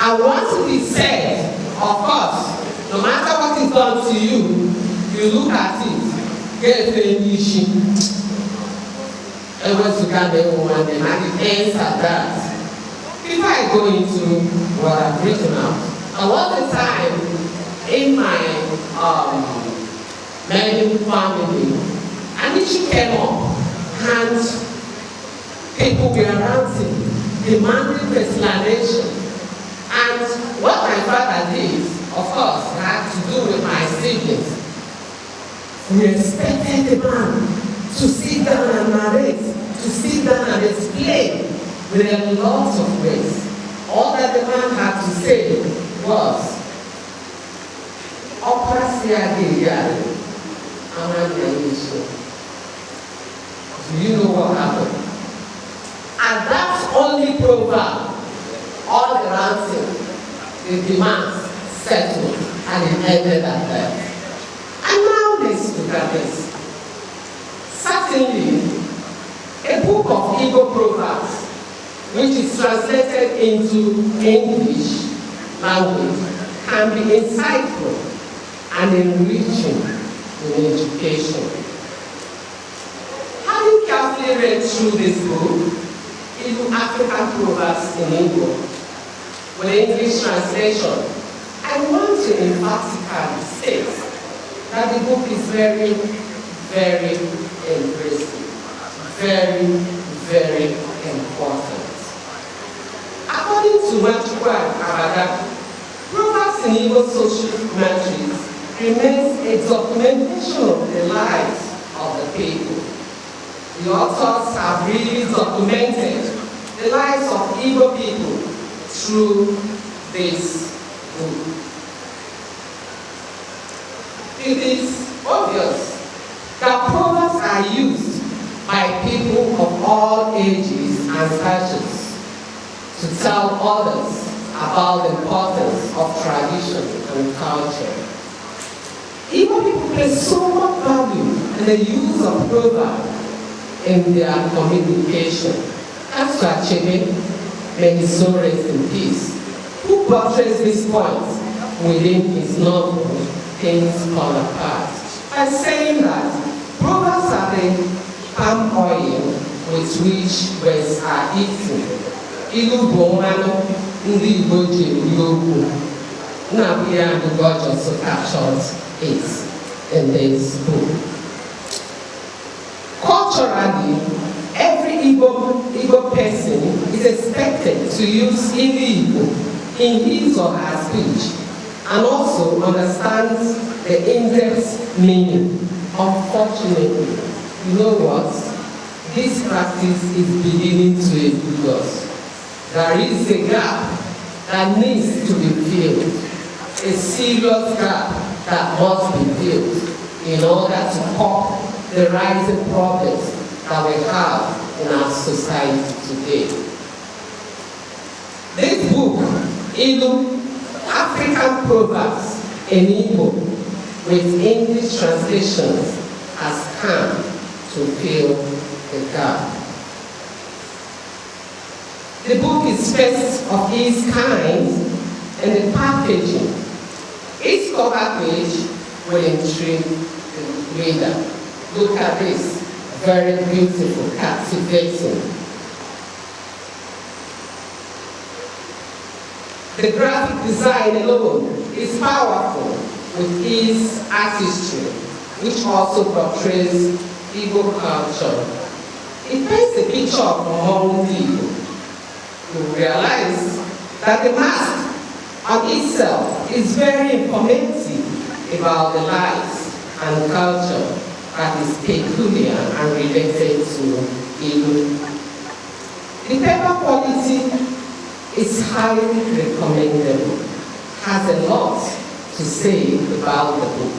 And once it is said, of course, no matter what is done to you, you look at it, get the issue. And once you can be one, and it ends at that. Before I go into what I've written out, there was a time in my medical family, an issue came up, and people were ranting, demanding explanation. And what my father did, of course, had to do with my siblings. We expected the man to sit down and narrate, to sit down and explain with a lot of ways. All that the man had to say was, do you know what happened? And that's only proven all the ranting, the demands settled, and it ended at that. And now let's look at this. Certainly, a book of Igbo proverbs, which is translated into English language, can be insightful and enriching in education. Having carefully read through this book, Igbo African proverbs in Igbo, with English translation, I want to emphatically state that the book is very, very impressive, very, very important. According to Machukwu Abada, proverbs in Igbo social matrix remains a documentation of the lives of the people. The authors have really documented the lives of Igbo people through this book. It is obvious that proverbs are used by people of all ages and status to tell others about the importance of tradition and culture. Igbo people place so much value in the use of proverbs in their communication. As to Achebe, may his soul rest in peace, who portrays this point within his novel, Things Fall Apart, by saying that proverbs are the palm oil with which words are eaten. Ilu Bomano, Ndi Ugorji, Ugorji also captured it in this book. Culturally, every Igbo person is expected to use Igbo in his or her speech and also understands the in-depth meaning. Unfortunately, you know what? This practice is beginning to elude us. There is a gap that needs to be filled, a serious gap that must be filled in order to cope the rising problems that we have in our society today. This book, Igbo African Proverbs in Igbo, with English translations, has come to fill the gap. The book is first of its kind in the packaging. Its cover page will intrigue the reader. Look at this, very beautiful, captivating. The graphic design alone is powerful with its artistry, which also portrays Igbo culture. It paints a picture of among people. You realize that the mask on itself is very informative about the lives and culture that is peculiar and related to Igbo. The paper quality is highly recommendable, has a lot to say about the book.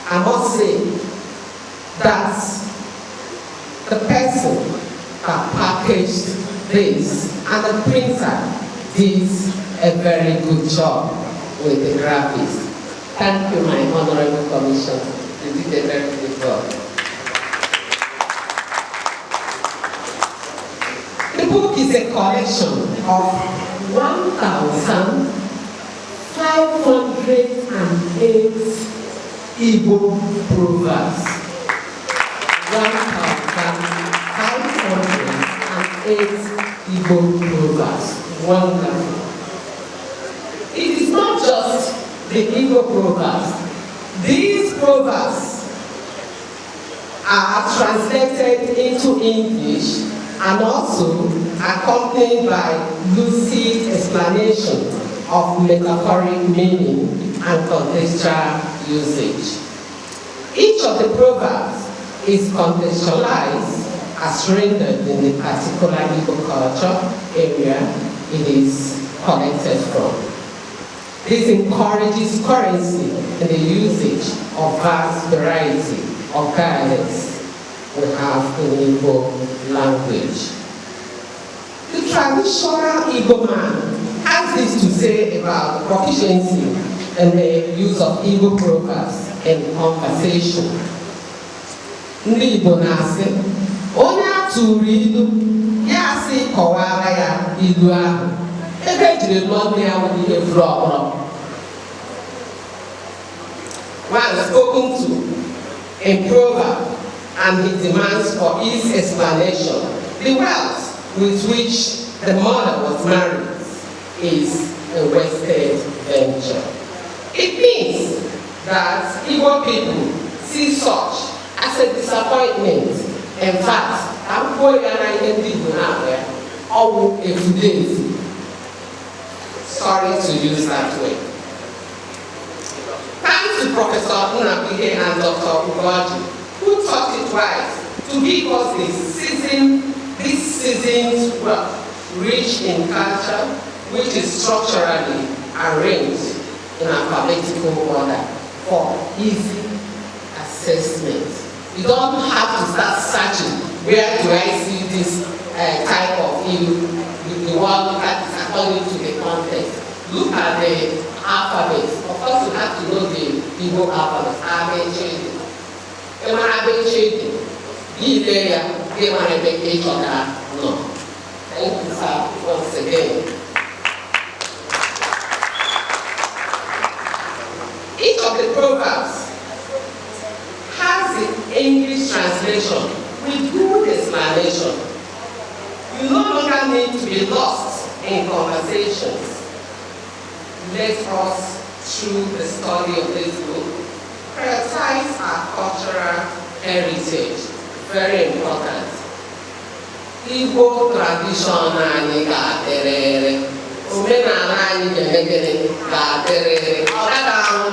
I must say that the person that packaged this and the printer did a very good job with the graphics. Thank you, my honorable commission. You did a very good job. The book is is a collection of 1,508 Igbo proverbs. 1,508 Igbo proverbs. Wonderful. It is not just the Igbo proverbs. These proverbs are translated into English and also accompanied by lucid explanation of metaphoric meaning and contextual usage. Each of the proverbs is contextualized as rendered in the particular Igbo culture area it is collected from. This encourages currency in the usage of vast variety of dialects we have in Igbo language. The traditional Igbo man has this to say about proficiency in the use of Igbo proverbs in conversation. Ndị Igbo na-asị, onye atụrụ ilu, ya asị kọwara ya ilu ahụ, ebe ejiri lụọ ya wụ ihe furu ọhụrụ. One spoken to in proverb and he demands for his explanation. The wealth with which the mother was married is a wasted venture. It means that Igbo people see such as a disappointment. In fact, I'm going to sorry to use that way. Thanks to Professor Anuonye and Dr. Ugorji, who taught it right to give us this season's work, rich in culture, which is structurally arranged in alphabetical order for easy assessment. You don't have to start searching, where do I see this type of the one that is according to the context. Look at the alphabet. Of course, you have to know the Igbo alphabet. No. Thank you, sir, once again. Each of the proverbs has the English translation with good explanation. You no longer need to be lost in conversations. Let us, through the study of this book, prioritize our cultural heritage. Very important. Igbo tradition anyị ga-adịrịrị. Omenala anyị ga-adịrịrị. Ọ gaghị anwụ.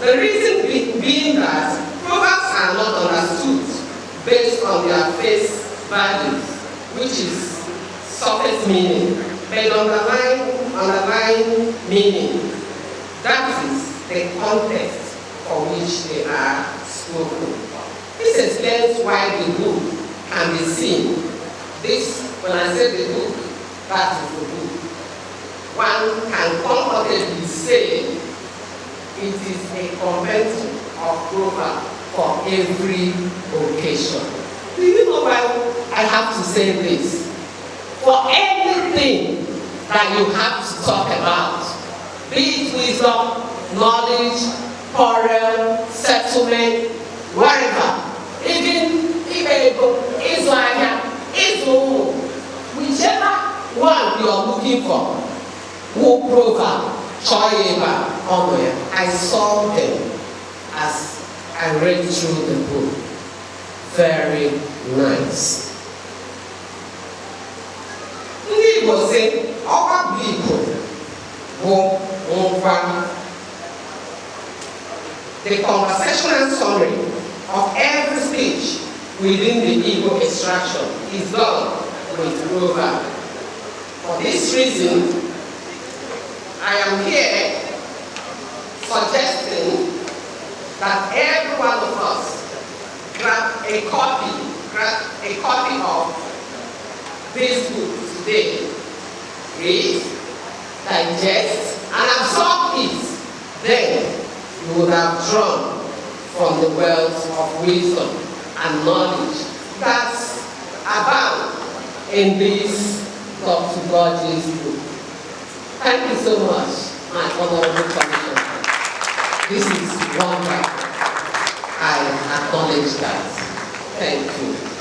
The reason being that proverbs are not understood based on their face values, which is surface meaning, but underlying meaning. That is the context for which they are spoken. This explains why the book can be seen. This, when I say the book, that is the book. One can comfortably say it is a convention of proverb for every occasion. Do you know why I have to say this? For anything that you have to talk about, be it wisdom, knowledge, quarrel, settlement, whatever, even Israel, whichever one you are looking for, who proverb, I saw them as I read through the book. Very nice. Ndị Igbo sị, ọkwa bụ Igbo bụ ngwa. The conversational summary of every speech within the Igbo extraction is done with proverb. For this reason, I am here suggesting that every one of us grab a copy of this book today, read, digest, and absorb it. Then you would have drawn from the wells of wisdom and knowledge that abound in this Ugorji's book. Thank you so much, my honorable commissioner. This is wonderful. I acknowledge that. Thank you.